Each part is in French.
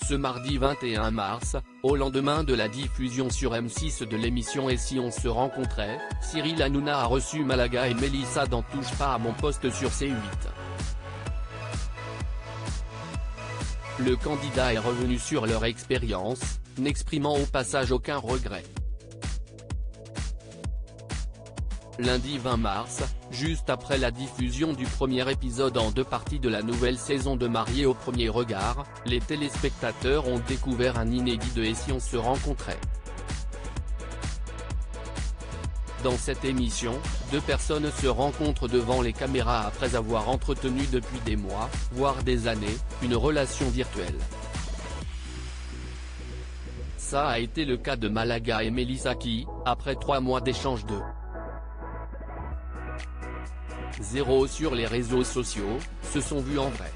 Ce mardi 21 mars, au lendemain de la diffusion sur M6 de l'émission Et si on se rencontrait, Cyril Hanouna a reçu Malaga et Mélissa dans Touche pas à mon poste sur C8. Le candidat est revenu sur leur expérience, n'exprimant au passage aucun regret. Lundi 20 mars, juste après la diffusion du premier épisode en 2 parties de la nouvelle saison de Mariés au premier regard, les téléspectateurs ont découvert un inédit de Et si on se rencontrait. Dans cette émission, 2 personnes se rencontrent devant les caméras après avoir entretenu depuis des mois, voire des années, une relation virtuelle. Ça a été le cas de Malaga et Mélissa qui, après 3 mois d'échange de 0 sur les réseaux sociaux, se sont vus en vrai.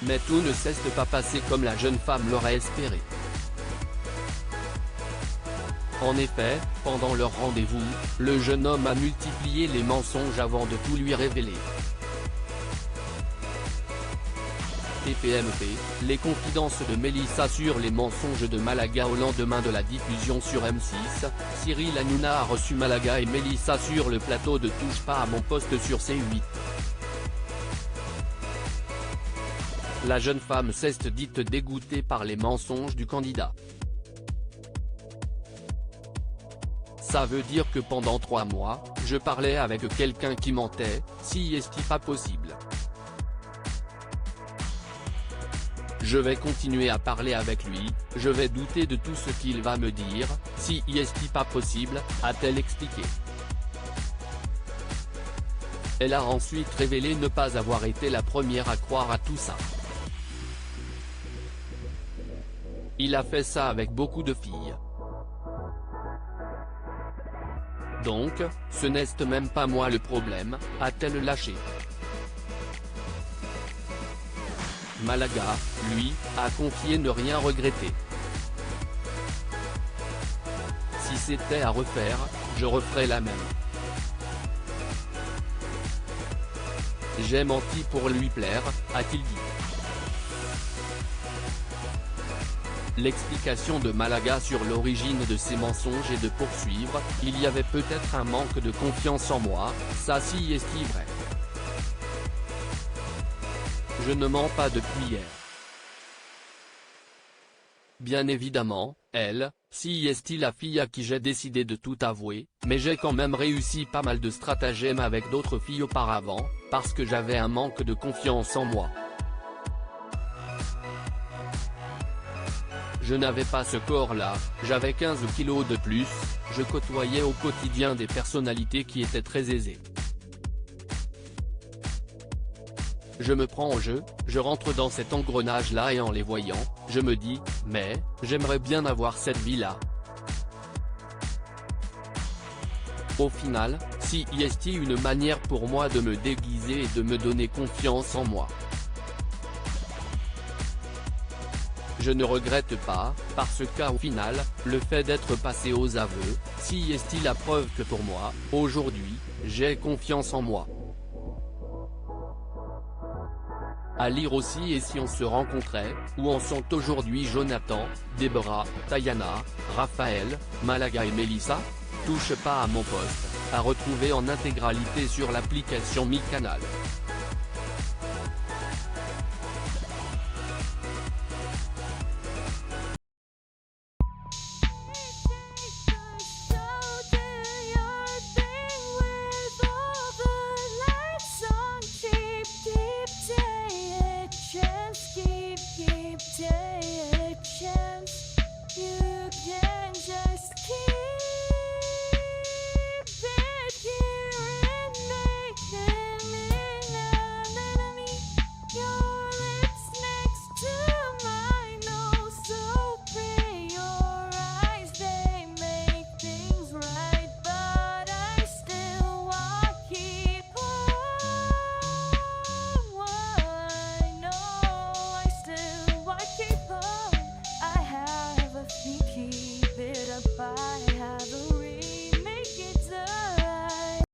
Mais tout ne s'est pas passé comme la jeune femme l'aurait espéré. En effet, pendant leur rendez-vous, le jeune homme a multiplié les mensonges avant de tout lui révéler. TPMP, les confidences de Mélissa sur les mensonges de Malaga au lendemain de la diffusion sur M6, Cyril Hanouna a reçu Malaga et Mélissa sur le plateau de Touche pas à mon poste sur C8. La jeune femme s'est dite dégoûtée par les mensonges du candidat. Ça veut dire que pendant 3 mois, je parlais avec quelqu'un qui mentait, si est-il pas possible. Je vais continuer à parler avec lui, je vais douter de tout ce qu'il va me dire, si est-il pas possible, a-t-elle expliqué. Elle a ensuite révélé ne pas avoir été la première à croire à tout ça. Il a fait ça avec beaucoup de filles. Donc, ce n'est même pas moi le problème, a-t-elle lâché. Malaga, lui, a confié ne rien regretter. Si c'était à refaire, je referais la même. J'ai menti pour lui plaire, a-t-il dit. L'explication de Malaga sur l'origine de ces mensonges est de poursuivre, il y avait peut-être un manque de confiance en moi, ça si est-il vrai. Je ne mens pas depuis hier. Bien évidemment, elle, si est-il la fille à qui j'ai décidé de tout avouer, mais j'ai quand même réussi pas mal de stratagèmes avec d'autres filles auparavant, parce que j'avais un manque de confiance en moi. Je n'avais pas ce corps-là, j'avais 15 kilos de plus, je côtoyais au quotidien des personnalités qui étaient très aisées. Je me prends au jeu, je rentre dans cet engrenage-là et en les voyant, je me dis, mais, j'aimerais bien avoir cette vie-là. Au final, si est-il une manière pour moi de me déguiser et de me donner confiance en moi. Je ne regrette pas, parce qu'au final, le fait d'être passé aux aveux, si est-il la preuve que pour moi, aujourd'hui, j'ai confiance en moi. À lire aussi Et si on se rencontrait, où en sont aujourd'hui Jonathan, Déborah, Tayana, Raphaël, Malaga et Mélissa. Touche pas à mon poste, à retrouver en intégralité sur l'application Mi Canal.